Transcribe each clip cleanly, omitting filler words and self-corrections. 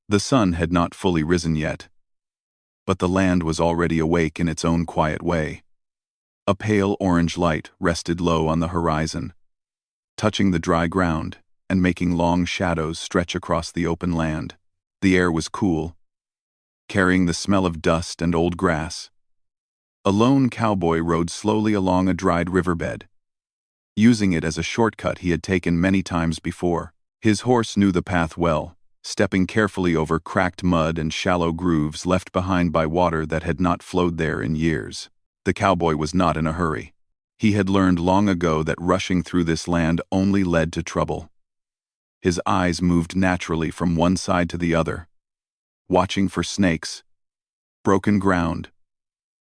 The sun had not fully risen yet, but the land was already awake in its own quiet way. A pale orange light rested low on the horizon, touching the dry ground and making long shadows stretch across the open land. The air was cool, carrying the smell of dust and old grass. A lone cowboy rode slowly along a dried riverbed, using it as a shortcut he had taken many times before. His horse knew the path well, stepping carefully over cracked mud and shallow grooves left behind by water that had not flowed there in years. The cowboy was not in a hurry. He had learned long ago that rushing through this land only led to trouble. His eyes moved naturally from one side to the other, watching for snakes, broken ground,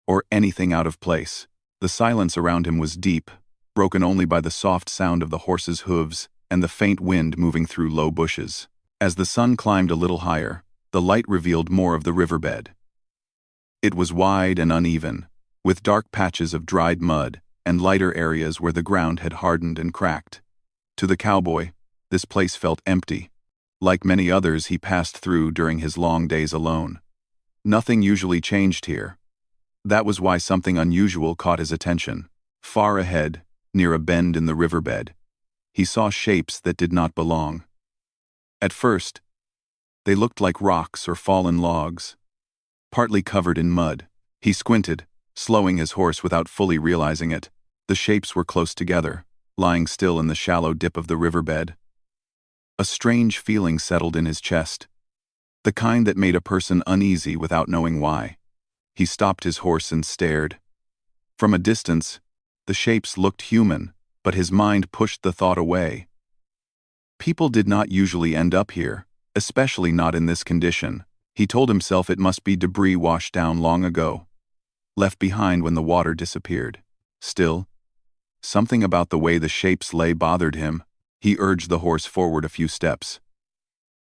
or anything out of place. The silence around him was deep, broken only by the soft sound of the horse's hooves and the faint wind moving through low bushes. As the sun climbed a little higher, the light revealed more of the riverbed. It was wide and uneven, with dark patches of dried mud and lighter areas where the ground had hardened and cracked. To the cowboy, this place felt empty, like many others he passed through during his long days alone. Nothing usually changed here. That was why something unusual caught his attention. Far ahead, near a bend in the riverbed, he saw shapes that did not belong. At first, they looked like rocks or fallen logs, partly covered in mud. He squinted, slowing his horse without fully realizing it. The shapes were close together, lying still in the shallow dip of the riverbed. A strange feeling settled in his chest, the kind that made a person uneasy without knowing why. He stopped his horse and stared. From a distance, the shapes looked human, but his mind pushed the thought away. People did not usually end up here, especially not in this condition. He told himself it must be debris washed down long ago, left behind when the water disappeared. Still, something about the way the shapes lay bothered him. He urged the horse forward a few steps.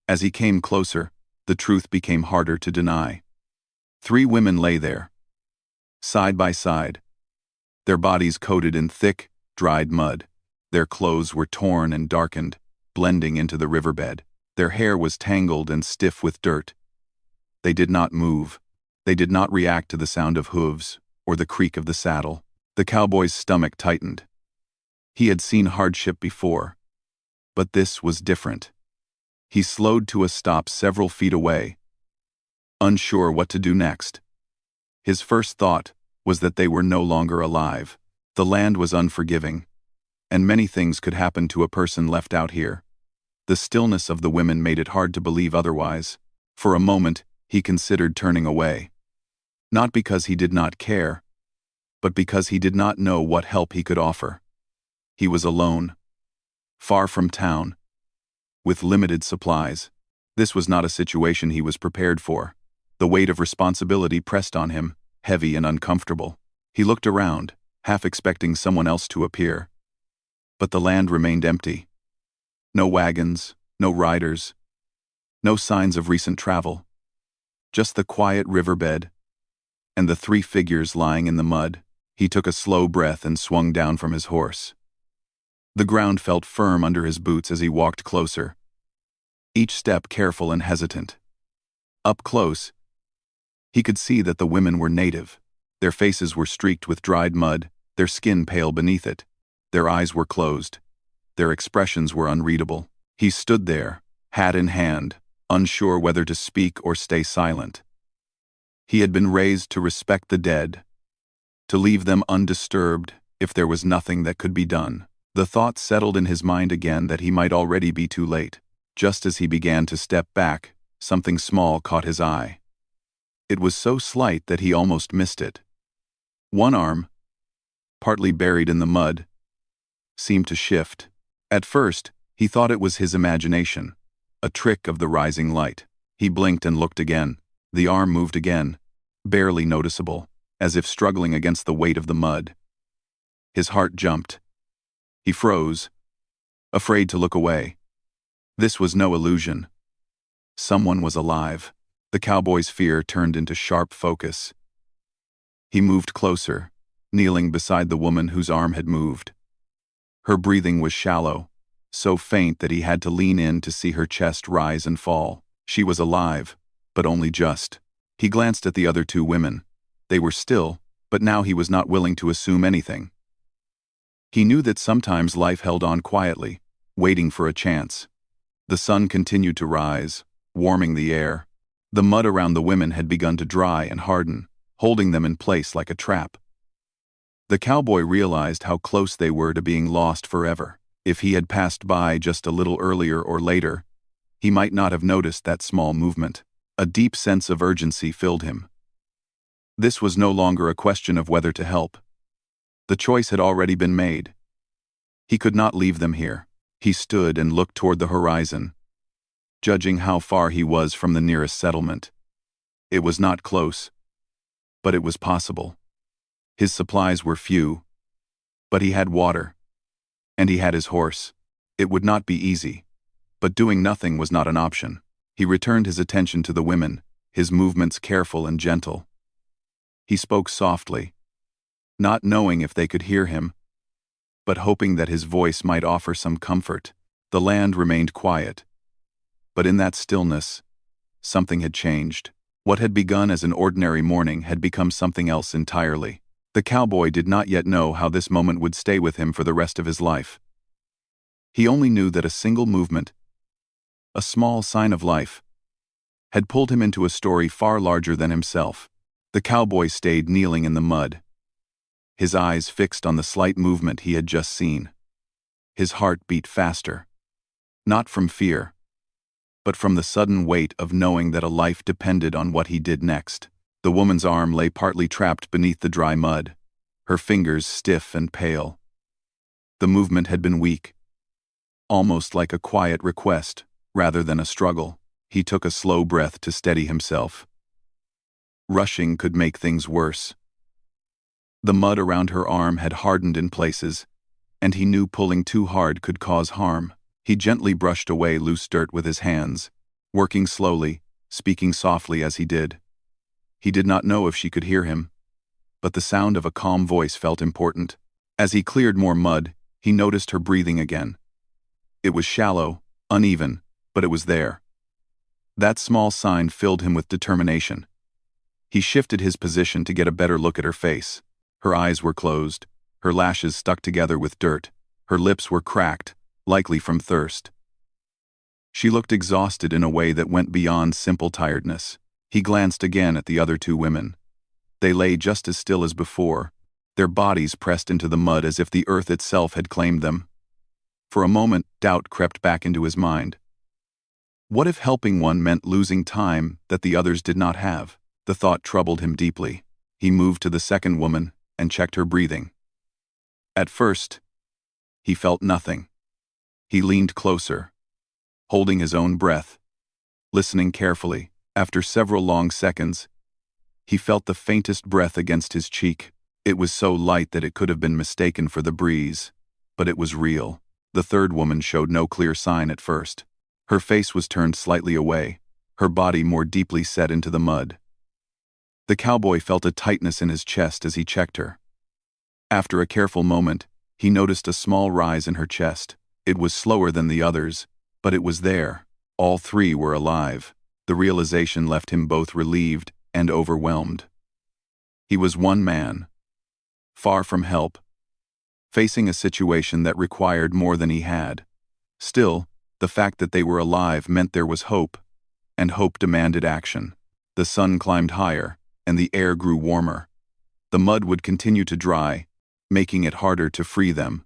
As he came closer, the truth became harder to deny. 3 women lay there, side by side, their bodies coated in thick, dried mud. Their clothes were torn and darkened, blending into the riverbed. Their hair was tangled and stiff with dirt. They did not move. They did not react to the sound of hooves or the creak of the saddle. The cowboy's stomach tightened. He had seen hardship before, but this was different. He slowed to a stop several feet away, unsure what to do next. His first thought was that they were no longer alive. The land was unforgiving, and many things could happen to a person left out here. The stillness of the women made it hard to believe otherwise. For a moment, he considered turning away. Not because he did not care, but because he did not know what help he could offer. He was alone, far from town, with limited supplies. This was not a situation he was prepared for. The weight of responsibility pressed on him, heavy and uncomfortable. He looked around, half expecting someone else to appear. But the land remained empty. No wagons, no riders, no signs of recent travel. Just the quiet riverbed and the 3 figures lying in the mud. He took a slow breath and swung down from his horse. The ground felt firm under his boots as he walked closer, each step careful and hesitant. Up close, he could see that the women were native. Their faces were streaked with dried mud, their skin pale beneath it. Their eyes were closed. Their expressions were unreadable. He stood there, hat in hand, unsure whether to speak or stay silent. He had been raised to respect the dead, to leave them undisturbed if there was nothing that could be done. The thought settled in his mind again that he might already be too late. Just as he began to step back, something small caught his eye. It was so slight that he almost missed it. One arm, partly buried in the mud, seemed to shift. At first, he thought it was his imagination, a trick of the rising light. He blinked and looked again. The arm moved again, barely noticeable, as if struggling against the weight of the mud. His heart jumped. He froze, afraid to look away. This was no illusion. Someone was alive. The cowboy's fear turned into sharp focus. He moved closer, kneeling beside the woman whose arm had moved. Her breathing was shallow, so faint that he had to lean in to see her chest rise and fall. She was alive, but only just. He glanced at the other two women. They were still, but now he was not willing to assume anything. He knew that sometimes life held on quietly, waiting for a chance. The sun continued to rise, warming the air. The mud around the women had begun to dry and harden, holding them in place like a trap. The cowboy realized how close they were to being lost forever. If he had passed by just a little earlier or later, he might not have noticed that small movement. A deep sense of urgency filled him. This was no longer a question of whether to help. The choice had already been made. He could not leave them here. He stood and looked toward the horizon, judging how far he was from the nearest settlement. It was not close, but it was possible. His supplies were few, but he had water, and he had his horse. It would not be easy, but doing nothing was not an option. He returned his attention to the women, his movements careful and gentle. He spoke softly, not knowing if they could hear him, but hoping that his voice might offer some comfort. The land remained quiet, but in that stillness, something had changed. What had begun as an ordinary morning had become something else entirely. The cowboy did not yet know how this moment would stay with him for the rest of his life. He only knew that a single movement, a small sign of life, had pulled him into a story far larger than himself. The cowboy stayed kneeling in the mud, his eyes fixed on the slight movement he had just seen. His heart beat faster, not from fear, but from the sudden weight of knowing that a life depended on what he did next. The woman's arm lay partly trapped beneath the dry mud, her fingers stiff and pale. The movement had been weak, almost like a quiet request rather than a struggle. He took a slow breath to steady himself. Rushing could make things worse. The mud around her arm had hardened in places, and he knew pulling too hard could cause harm. He gently brushed away loose dirt with his hands, working slowly, speaking softly as he did. He did not know if she could hear him, but the sound of a calm voice felt important. As he cleared more mud, he noticed her breathing again. It was shallow, uneven, but it was there. That small sign filled him with determination. He shifted his position to get a better look at her face. Her eyes were closed, her lashes stuck together with dirt, her lips were cracked, likely from thirst. She looked exhausted in a way that went beyond simple tiredness. He glanced again at the other two women. They lay just as still as before, their bodies pressed into the mud as if the earth itself had claimed them. For a moment, doubt crept back into his mind. What if helping one meant losing time that the others did not have? The thought troubled him deeply. He moved to the second woman and checked her breathing. At first, he felt nothing. He leaned closer, holding his own breath, listening carefully. After several long seconds, he felt the faintest breath against his cheek. It was so light that it could have been mistaken for the breeze, but it was real. The third woman showed no clear sign at first. Her face was turned slightly away, her body more deeply set into the mud. The cowboy felt a tightness in his chest as he checked her. After a careful moment, he noticed a small rise in her chest. It was slower than the others, but it was there. All three were alive. The realization left him both relieved and overwhelmed. He was one man, far from help, facing a situation that required more than he had. Still, the fact that they were alive meant there was hope, and hope demanded action. The sun climbed higher, and the air grew warmer. The mud would continue to dry, making it harder to free them.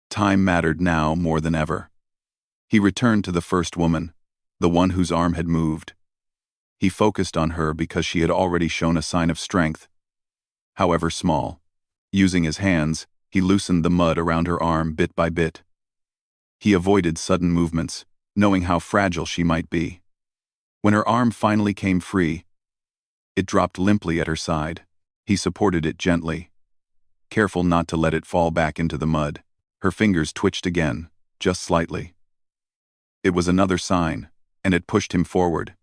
Time mattered now more than ever. He returned to the first woman, the one whose arm had moved. He focused on her because she had already shown a sign of strength, however small. Using his hands, he loosened the mud around her arm bit by bit. He avoided sudden movements, knowing how fragile she might be. When her arm finally came free, it dropped limply at her side. He supported it gently, careful not to let it fall back into the mud. Her fingers twitched again, just slightly. It was another sign, and it pushed him forward.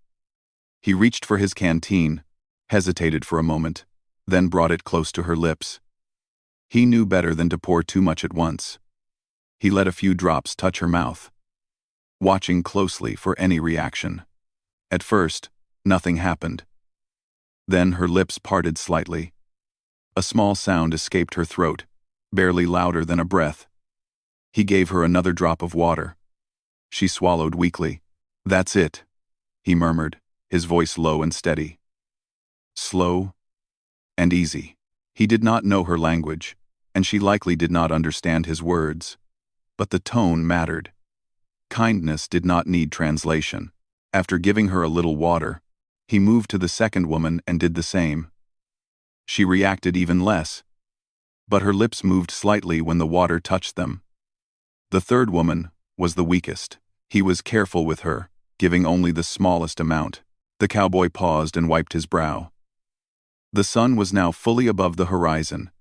He reached for his canteen, hesitated for a moment, then brought it close to her lips. He knew better than to pour too much at once. He let a few drops touch her mouth, watching closely for any reaction. At first, nothing happened. Then her lips parted slightly. A small sound escaped her throat, barely louder than a breath. He gave her another drop of water. She swallowed weakly. "That's it," he murmured, his voice low and steady. Slow and easy. He did not know her language, and she likely did not understand his words. But the tone mattered. Kindness did not need translation. After giving her a little water, he moved to the second woman and did the same. She reacted even less, but her lips moved slightly when the water touched them. The third woman was the weakest. He was careful with her, giving only the smallest amount. The cowboy paused and wiped his brow. The sun was now fully above the horizon,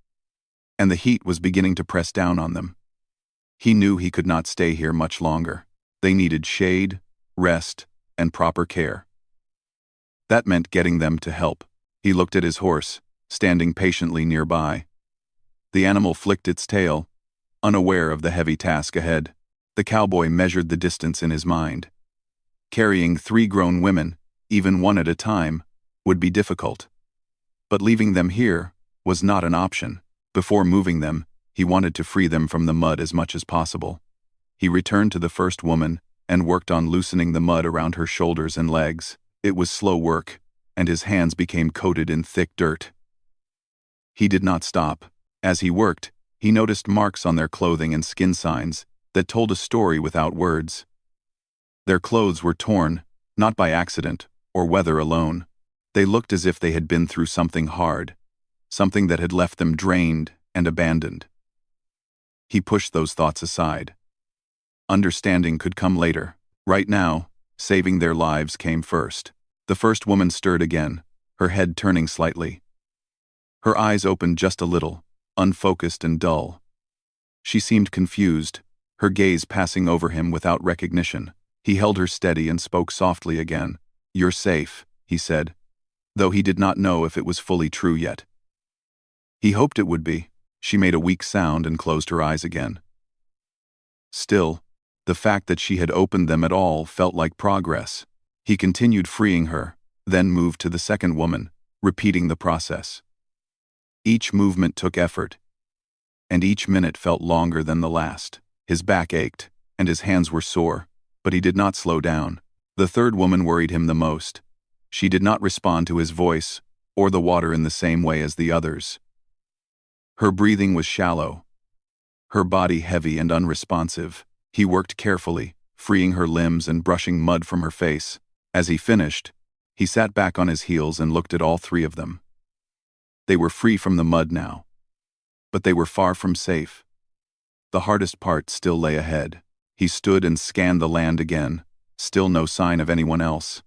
and the heat was beginning to press down on them. He knew he could not stay here much longer. They needed shade, rest, and proper care. That meant getting them to help. He looked at his horse, standing patiently nearby. The animal flicked its tail, unaware of the heavy task ahead. The cowboy measured the distance in his mind. Carrying 3 grown women, even one at a time, would be difficult. But leaving them here was not an option. Before moving them, he wanted to free them from the mud as much as possible. He returned to the first woman and worked on loosening the mud around her shoulders and legs. It was slow work, and his hands became coated in thick dirt. He did not stop. As he worked, he noticed marks on their clothing and skin signs that told a story without words. Their clothes were torn, not by accident or weather alone. They looked as if they had been through something hard, something that had left them drained and abandoned. He pushed those thoughts aside. Understanding could come later. Right now, saving their lives came first. The first woman stirred again, her head turning slightly. Her eyes opened just a little, unfocused and dull. She seemed confused, her gaze passing over him without recognition. He held her steady and spoke softly again. "You're safe," he said, though he did not know if it was fully true yet. He hoped it would be. She made a weak sound and closed her eyes again. Still, the fact that she had opened them at all felt like progress. He continued freeing her, then moved to the second woman, repeating the process. Each movement took effort, and each minute felt longer than the last. His back ached, and his hands were sore, but he did not slow down. The third woman worried him the most. She did not respond to his voice or the water in the same way as the others. Her breathing was shallow, her body heavy and unresponsive. He worked carefully, freeing her limbs and brushing mud from her face. As he finished, he sat back on his heels and looked at all 3 of them. They were free from the mud now, but they were far from safe. The hardest part still lay ahead. He stood and scanned the land again, still no sign of anyone else.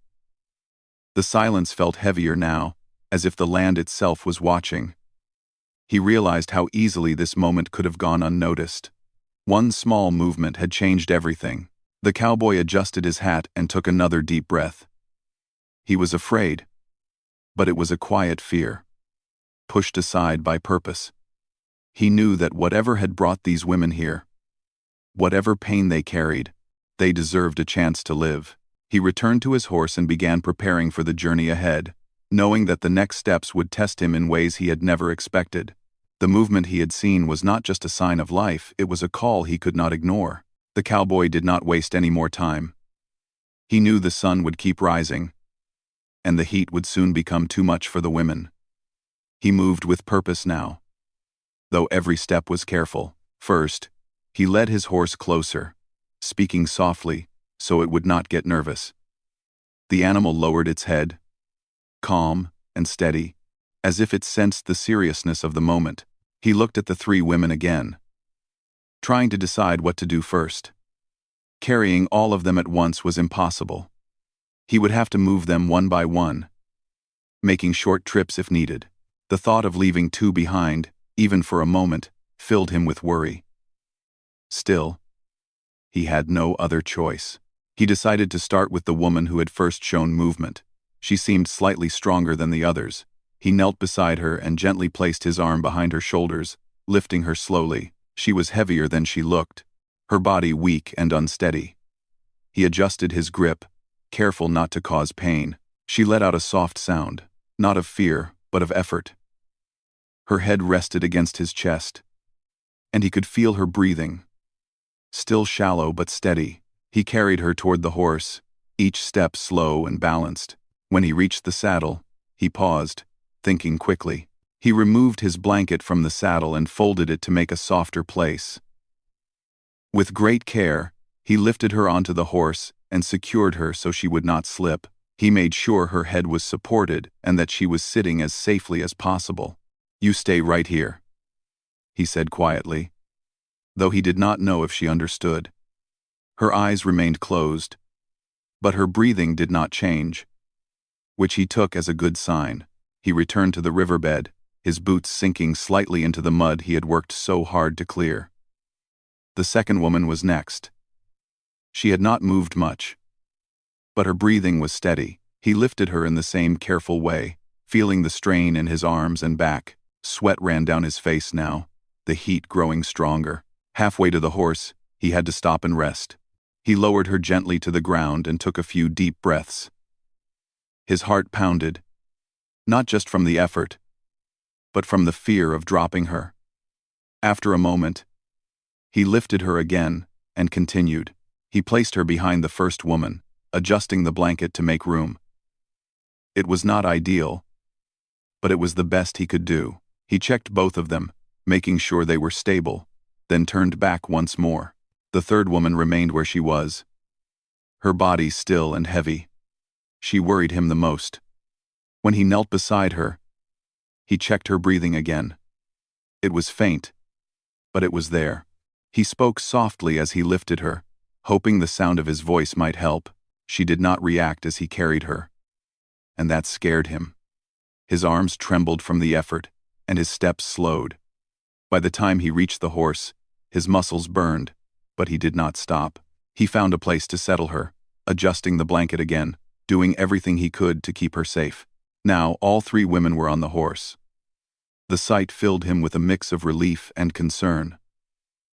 The silence felt heavier now, as if the land itself was watching. He realized how easily this moment could have gone unnoticed. One small movement had changed everything. The cowboy adjusted his hat and took another deep breath. He was afraid, but it was a quiet fear, pushed aside by purpose. He knew that whatever had brought these women here, whatever pain they carried, they deserved a chance to live. He returned to his horse and began preparing for the journey ahead, knowing that the next steps would test him in ways he had never expected. The movement he had seen was not just a sign of life, it was a call he could not ignore. The cowboy did not waste any more time. He knew the sun would keep rising, and the heat would soon become too much for the women. He moved with purpose now, though every step was careful. First, he led his horse closer, speaking softly so it would not get nervous. The animal lowered its head, calm and steady, as if it sensed the seriousness of the moment. He looked at the 3 women again, trying to decide what to do first. Carrying all of them at once was impossible. He would have to move them one by one, making short trips if needed. The thought of leaving 2 behind, even for a moment, filled him with worry. Still, he had no other choice. He decided to start with the woman who had first shown movement. She seemed slightly stronger than the others. He knelt beside her and gently placed his arm behind her shoulders, lifting her slowly. She was heavier than she looked, her body weak and unsteady. He adjusted his grip, careful not to cause pain. She let out a soft sound, not of fear, but of effort. Her head rested against his chest, and he could feel her breathing. Still shallow but steady, he carried her toward the horse, each step slow and balanced. When he reached the saddle, he paused, thinking quickly. He removed his blanket from the saddle and folded it to make a softer place. With great care, he lifted her onto the horse and secured her so she would not slip. He made sure her head was supported and that she was sitting as safely as possible. "You stay right here," he said quietly, though he did not know if she understood. Her eyes remained closed, but her breathing did not change, which he took as a good sign. He returned to the riverbed, his boots sinking slightly into the mud he had worked so hard to clear. The second woman was next. She had not moved much, but her breathing was steady. He lifted her in the same careful way, feeling the strain in his arms and back. Sweat ran down his face now, the heat growing stronger. Halfway to the horse, he had to stop and rest. He lowered her gently to the ground and took a few deep breaths. His heart pounded, not just from the effort, but from the fear of dropping her. After a moment, he lifted her again and continued. He placed her behind the first woman, adjusting the blanket to make room. It was not ideal, but it was the best he could do. He checked both of them, making sure they were stable, then turned back once more. The third woman remained where she was, her body still and heavy. She worried him the most. When he knelt beside her, he checked her breathing again. It was faint, but it was there. He spoke softly as he lifted her, hoping the sound of his voice might help. She did not react as he carried her, and that scared him. His arms trembled from the effort, and his steps slowed. By the time he reached the horse, his muscles burned, but he did not stop. He found a place to settle her, adjusting the blanket again, doing everything he could to keep her safe. Now all three women were on the horse. The sight filled him with a mix of relief and concern.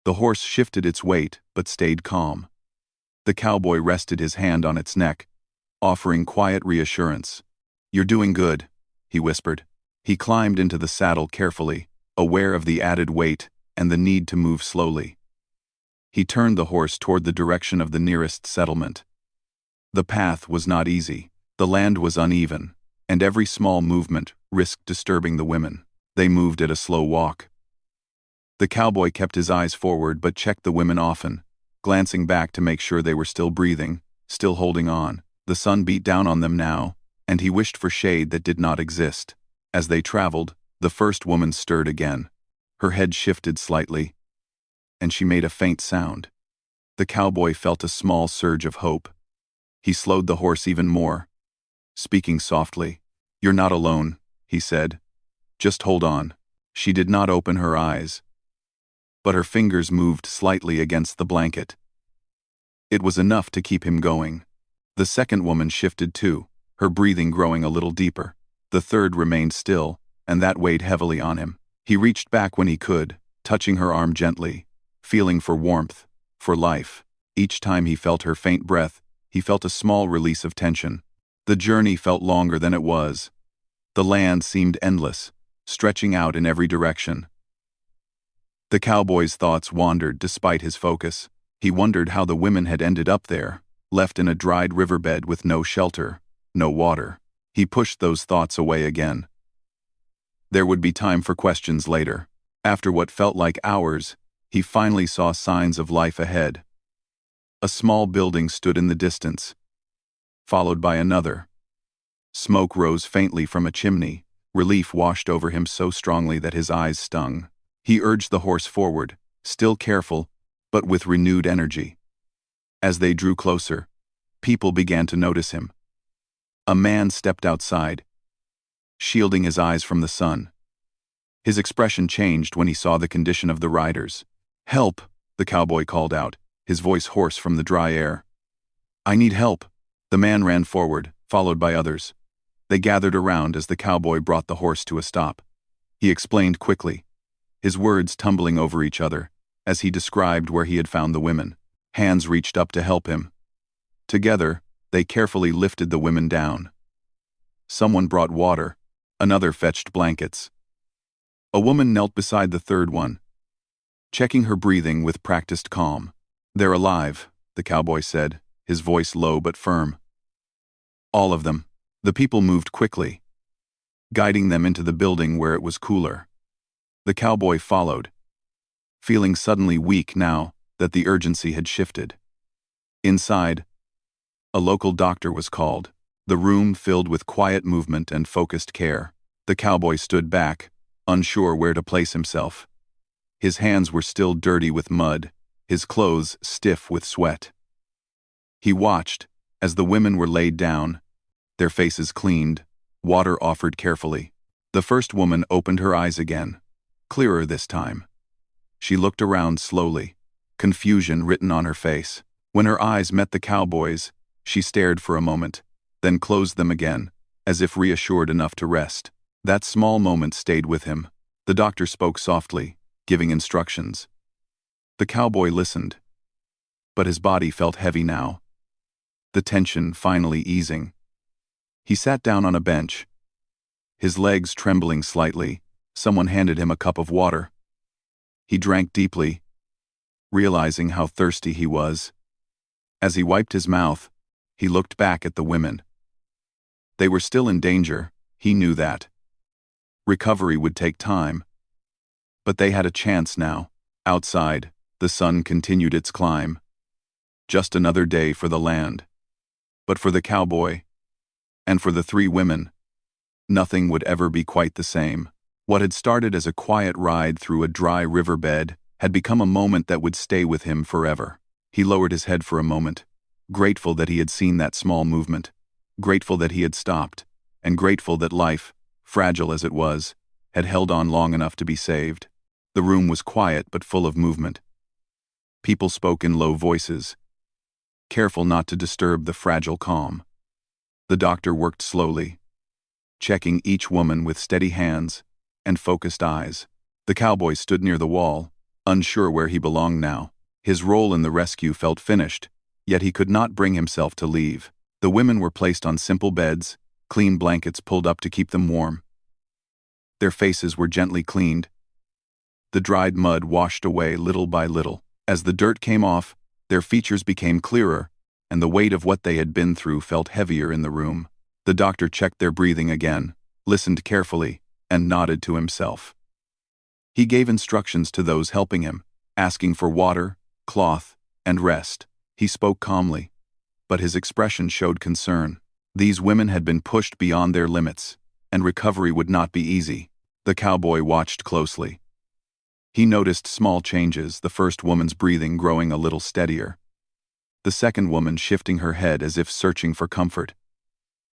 The horse shifted its weight but stayed calm. The cowboy rested his hand on its neck, offering quiet reassurance. "You're doing good," he whispered. He climbed into the saddle carefully, aware of the added weight and the need to move slowly. He turned the horse toward the direction of the nearest settlement. The path was not easy. The land was uneven, and every small movement risked disturbing the women. They moved at a slow walk. The cowboy kept his eyes forward but checked the women often, glancing back to make sure they were still breathing, still holding on. The sun beat down on them now, and he wished for shade that did not exist. As they traveled, the first woman stirred again. Her head shifted slightly, and she made a faint sound. The cowboy felt a small surge of hope. He slowed the horse even more, speaking softly. "You're not alone," he said. "Just hold on." She did not open her eyes, but her fingers moved slightly against the blanket. It was enough to keep him going. The second woman shifted too, her breathing growing a little deeper. The third remained still, and that weighed heavily on him. He reached back when he could, touching her arm gently, feeling for warmth, for life. Each time he felt her faint breath, he felt a small release of tension. The journey felt longer than it was. The land seemed endless, stretching out in every direction. The cowboy's thoughts wandered despite his focus. He wondered how the women had ended up there, left in a dried riverbed with no shelter, no water. He pushed those thoughts away again. There would be time for questions later. After what felt like hours, he finally saw signs of life ahead. A small building stood in the distance, followed by another. Smoke rose faintly from a chimney. Relief washed over him so strongly that his eyes stung. He urged the horse forward, still careful, but with renewed energy. As they drew closer, people began to notice him. A man stepped outside, shielding his eyes from the sun. His expression changed when he saw the condition of the riders. "Help!" the cowboy called out, his voice hoarse from the dry air. "I need help." The man ran forward, followed by others. They gathered around as the cowboy brought the horse to a stop. He explained quickly, his words tumbling over each other, as he described where he had found the women. Hands reached up to help him. Together, They carefully lifted the women down. Someone brought water, another fetched blankets. A woman knelt beside the third one, checking her breathing with practiced calm. "They're alive," the cowboy said, his voice low but firm. "All of them." The people moved quickly, guiding them into the building where it was cooler. The cowboy followed, feeling suddenly weak now that the urgency had shifted. Inside, a local doctor was called, the room filled with quiet movement and focused care. The cowboy stood back, unsure where to place himself. His hands were still dirty with mud, his clothes stiff with sweat. He watched as the women were laid down, their faces cleaned, water offered carefully. The first woman opened her eyes again, clearer this time. She looked around slowly, confusion written on her face. When her eyes met the cowboy's, she stared for a moment, then closed them again, as if reassured enough to rest. That small moment stayed with him. The doctor spoke softly, giving instructions. The cowboy listened, but his body felt heavy now, the tension finally easing. He sat down on a bench, his legs trembling slightly. Someone handed him a cup of water. He drank deeply, realizing how thirsty he was. As he wiped his mouth, he looked back at the women. They were still in danger, he knew that. Recovery would take time. But they had a chance now. Outside, the sun continued its climb. Just another day for the land. But for the cowboy, and for the three women, nothing would ever be quite the same. What had started as a quiet ride through a dry riverbed had become a moment that would stay with him forever. He lowered his head for a moment, grateful that he had seen that small movement, grateful that he had stopped, and grateful that life, fragile as it was, had held on long enough to be saved. The room was quiet but full of movement. People spoke in low voices, careful not to disturb the fragile calm. The doctor worked slowly, checking each woman with steady hands and focused eyes. The cowboy stood near the wall, unsure where he belonged now. His role in the rescue felt finished, yet he could not bring himself to leave. The women were placed on simple beds, clean blankets pulled up to keep them warm. Their faces were gently cleaned, the dried mud washed away little by little. As the dirt came off, their features became clearer, and the weight of what they had been through felt heavier in the room. The doctor checked their breathing again, listened carefully, and nodded to himself. He gave instructions to those helping him, asking for water, cloth, and rest. He spoke calmly, but his expression showed concern. These women had been pushed beyond their limits, and recovery would not be easy. The cowboy watched closely. He noticed small changes, the first woman's breathing growing a little steadier, the second woman shifting her head as if searching for comfort.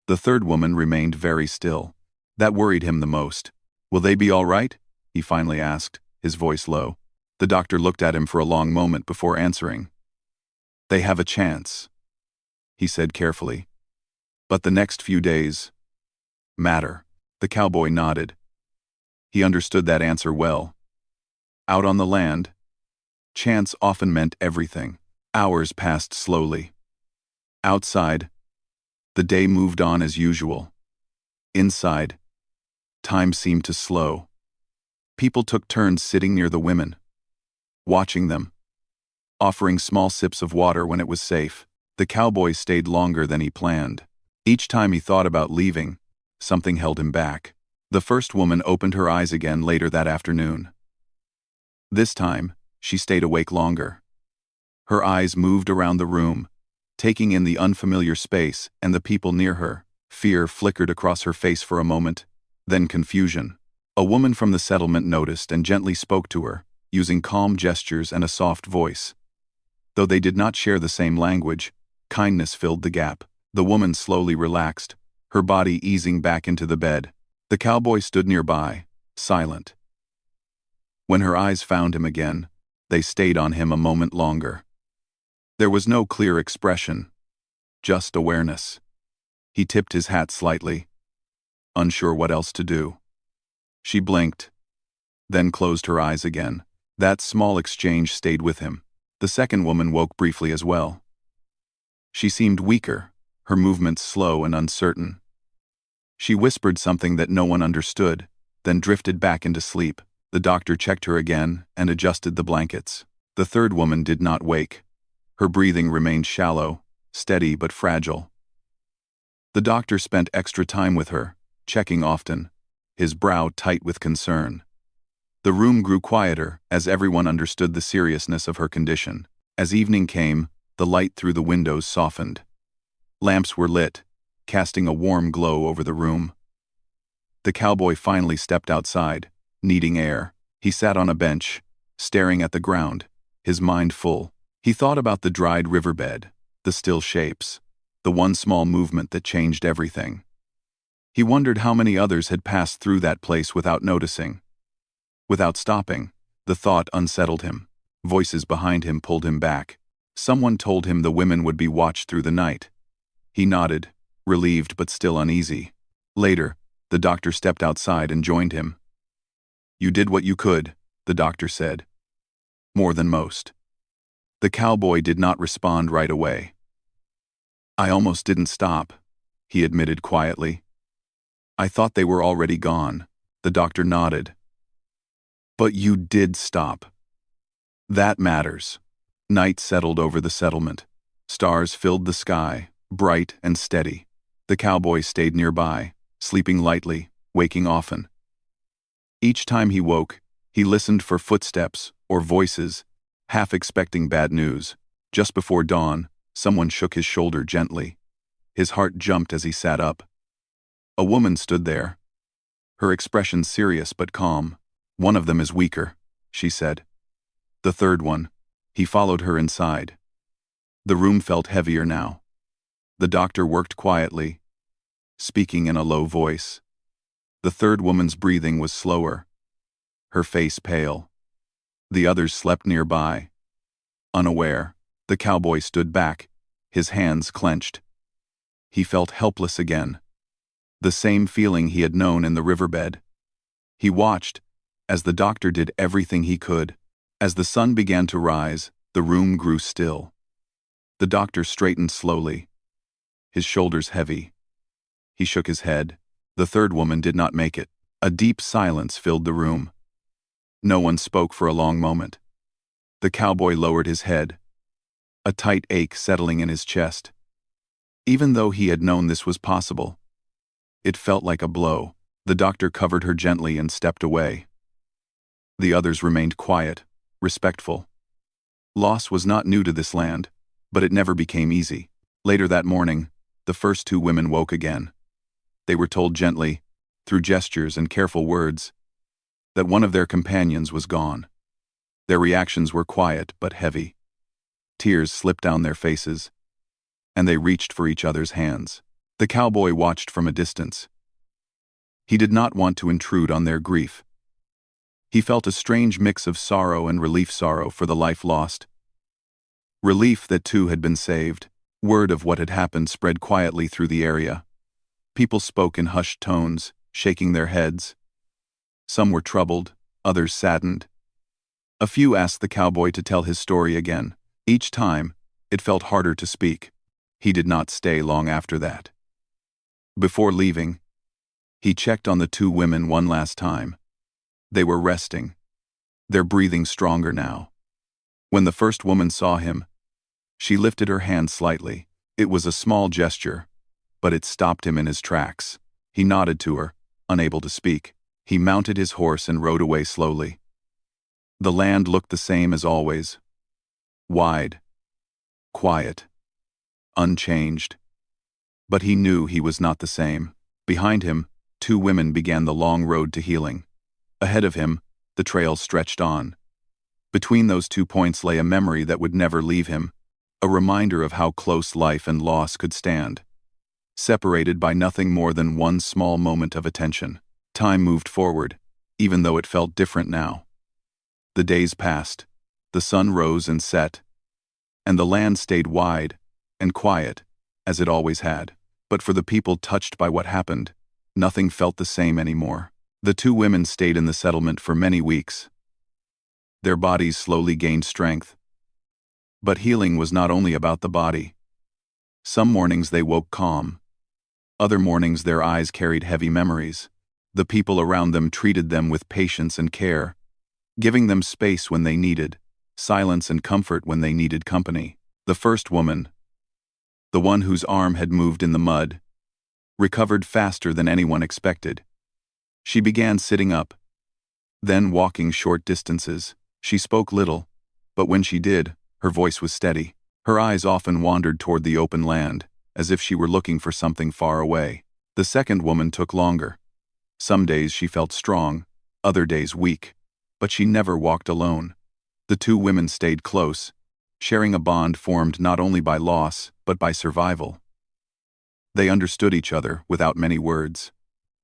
The third woman remained very still. That worried him the most. "Will they be all right?" he finally asked, his voice low. The doctor looked at him for a long moment before answering. "They have a chance," he said carefully. "But the next few days matter." The cowboy nodded. He understood that answer well. Out on the land, chance often meant everything. Hours passed slowly. Outside, the day moved on as usual. Inside, time seemed to slow. People took turns sitting near the women, watching them, offering small sips of water when it was safe. The cowboy stayed longer than he planned. Each time he thought about leaving, something held him back. The first woman opened her eyes again later that afternoon. This time, she stayed awake longer. Her eyes moved around the room, taking in the unfamiliar space and the people near her. Fear flickered across her face for a moment, then confusion. A woman from the settlement noticed and gently spoke to her, using calm gestures and a soft voice. Though they did not share the same language, kindness filled the gap. The woman slowly relaxed, her body easing back into the bed. The cowboy stood nearby, silent. When her eyes found him again, they stayed on him a moment longer. There was no clear expression, just awareness. He tipped his hat slightly, unsure what else to do. She blinked, then closed her eyes again. That small exchange stayed with him. The second woman woke briefly as well. She seemed weaker, her movements slow and uncertain. She whispered something that no one understood, then drifted back into sleep. The doctor checked her again and adjusted the blankets. The third woman did not wake. Her breathing remained shallow, steady but fragile. The doctor spent extra time with her, checking often, his brow tight with concern. The room grew quieter as everyone understood the seriousness of her condition. As evening came, the light through the windows softened. Lamps were lit, casting a warm glow over the room. The cowboy finally stepped outside, needing air. He sat on a bench, staring at the ground, his mind full. He thought about the dried riverbed, the still shapes, the one small movement that changed everything. He wondered how many others had passed through that place without noticing. Without stopping, the thought unsettled him. Voices behind him pulled him back. Someone told him the women would be watched through the night. He nodded, relieved but still uneasy. Later, the doctor stepped outside and joined him. "You did what you could," the doctor said. "More than most." The cowboy did not respond right away. "I almost didn't stop," he admitted quietly. "I thought they were already gone." The doctor nodded. "But you did stop. That matters." Night settled over the settlement. Stars filled the sky, bright and steady. The cowboy stayed nearby, sleeping lightly, waking often. Each time he woke, he listened for footsteps or voices, half expecting bad news. Just before dawn, someone shook his shoulder gently. His heart jumped as he sat up. A woman stood there, her expression serious but calm. "One of them is weaker," she said. "The third one." He followed her inside. The room felt heavier now. The doctor worked quietly, speaking in a low voice. The third woman's breathing was slower, her face pale. The others slept nearby. Unaware, the cowboy stood back, his hands clenched. He felt helpless again, the same feeling he had known in the riverbed. He watched, as the doctor did everything he could. As the sun began to rise, the room grew still. The doctor straightened slowly, his shoulders heavy. He shook his head. The third woman did not make it. A deep silence filled the room. No one spoke for a long moment. The cowboy lowered his head, a tight ache settling in his chest. Even though he had known this was possible, it felt like a blow. The doctor covered her gently and stepped away. The others remained quiet, respectful. Loss was not new to this land, but it never became easy. Later that morning, the first two women woke again. They were told gently, through gestures and careful words, that one of their companions was gone. Their reactions were quiet but heavy. Tears slipped down their faces, and they reached for each other's hands. The cowboy watched from a distance. He did not want to intrude on their grief. He felt a strange mix of sorrow and relief, sorrow for the life lost. Relief that two had been saved. Word of what had happened spread quietly through the area. People spoke in hushed tones, shaking their heads. Some were troubled, others saddened. A few asked the cowboy to tell his story again. Each time, it felt harder to speak. He did not stay long after that. Before leaving, he checked on the two women one last time. They were resting, their breathing stronger now. When the first woman saw him, she lifted her hand slightly. It was a small gesture, but it stopped him in his tracks. He nodded to her, unable to speak. He mounted his horse and rode away slowly. The land looked the same as always. Wide, quiet, unchanged. But he knew he was not the same. Behind him, two women began the long road to healing. Ahead of him, the trail stretched on. Between those 2 points lay a memory that would never leave him, a reminder of how close life and loss could stand, separated by nothing more than one small moment of attention. Time moved forward, even though it felt different now. The days passed, the sun rose and set, and the land stayed wide and quiet, as it always had. But for the people touched by what happened, nothing felt the same anymore. The two women stayed in the settlement for many weeks. Their bodies slowly gained strength. But healing was not only about the body. Some mornings they woke calm. Other mornings their eyes carried heavy memories. The people around them treated them with patience and care, giving them space when they needed, silence and comfort when they needed company. The first woman, the one whose arm had moved in the mud, recovered faster than anyone expected. She began sitting up, then walking short distances. She spoke little, but when she did, her voice was steady. Her eyes often wandered toward the open land, as if she were looking for something far away. The second woman took longer. Some days she felt strong, other days weak, but she never walked alone. The two women stayed close, sharing a bond formed not only by loss, but by survival. They understood each other without many words.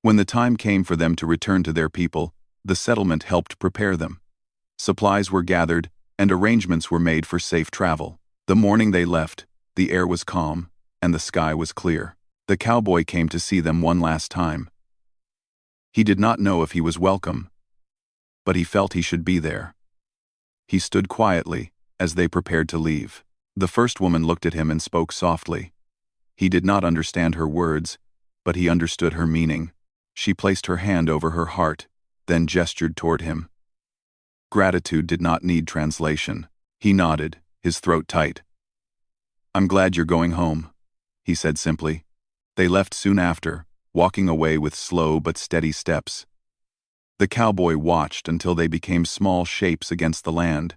When the time came for them to return to their people, the settlement helped prepare them. Supplies were gathered, and arrangements were made for safe travel. The morning they left, the air was calm, and the sky was clear. The cowboy came to see them one last time. He did not know if he was welcome, but he felt he should be there. He stood quietly as they prepared to leave. The first woman looked at him and spoke softly. He did not understand her words, but he understood her meaning. She placed her hand over her heart, then gestured toward him. Gratitude did not need translation. He nodded, his throat tight. "I'm glad you're going home," he said simply. They left soon after, walking away with slow but steady steps. The cowboy watched until they became small shapes against the land,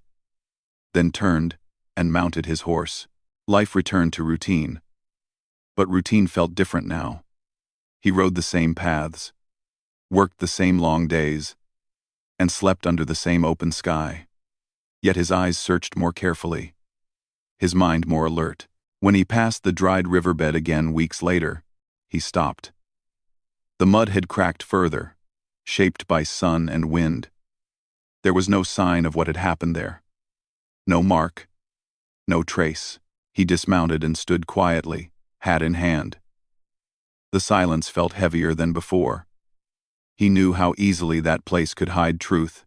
then turned and mounted his horse. Life returned to routine. But routine felt different now. He rode the same paths, worked the same long days, and slept under the same open sky. Yet his eyes searched more carefully, his mind more alert. When he passed the dried riverbed again weeks later, he stopped. The mud had cracked further, shaped by sun and wind. There was no sign of what had happened there. No mark, no trace. He dismounted and stood quietly, hat in hand. The silence felt heavier than before. He knew how easily that place could hide truth,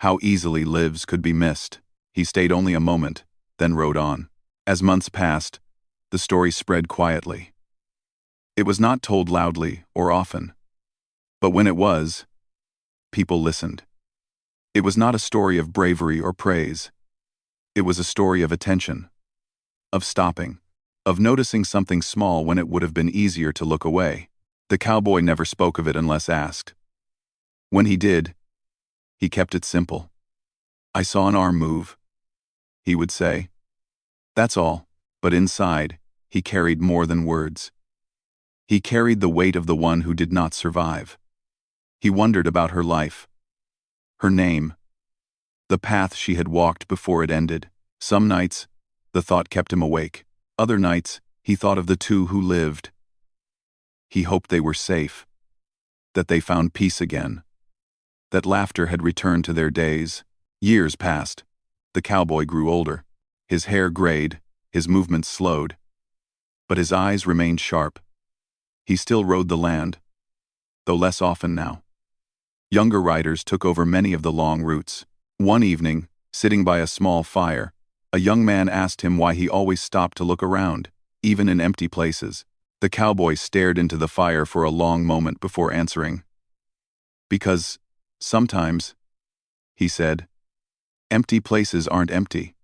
how easily lives could be missed. He stayed only a moment, then rode on. As months passed, the story spread quietly. It was not told loudly or often, but when it was, people listened. It was not a story of bravery or praise. It was a story of attention, of stopping, of noticing something small when it would have been easier to look away. The cowboy never spoke of it unless asked. When he did, he kept it simple. "I saw an arm move," he would say. That's all, but inside, he carried more than words. He carried the weight of the one who did not survive. He wondered about her life, her name, the path she had walked before it ended. Some nights, the thought kept him awake. Other nights, he thought of the two who lived. He hoped they were safe, that they found peace again, that laughter had returned to their days. Years passed. The cowboy grew older. His hair grayed, his movements slowed, but his eyes remained sharp. He still rode the land, though less often now. Younger riders took over many of the long routes. One evening, sitting by a small fire, a young man asked him why he always stopped to look around, even in empty places. The cowboy stared into the fire for a long moment before answering. "Because, sometimes," he said, "empty places aren't empty."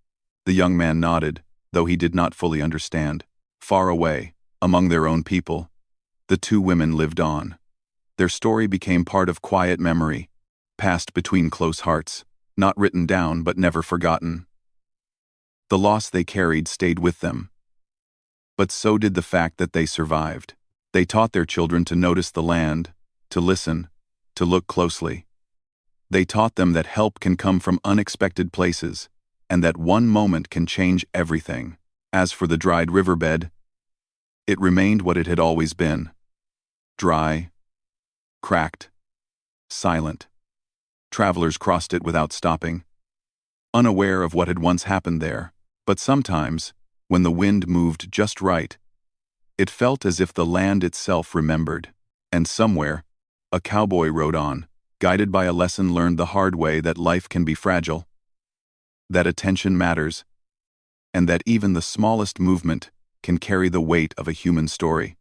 The young man nodded, though he did not fully understand. Far away, among their own people, the two women lived on. Their story became part of quiet memory, passed between close hearts, not written down but never forgotten. The loss they carried stayed with them. But so did the fact that they survived. They taught their children to notice the land, to listen, to look closely. They taught them that help can come from unexpected places, and that one moment can change everything. As for the dried riverbed, it remained what it had always been. Dry, cracked, silent. Travelers crossed it without stopping, unaware of what had once happened there. But sometimes, when the wind moved just right, it felt as if the land itself remembered. And somewhere, a cowboy rode on, guided by a lesson learned the hard way that life can be fragile, that attention matters, and that even the smallest movement can carry the weight of a human story.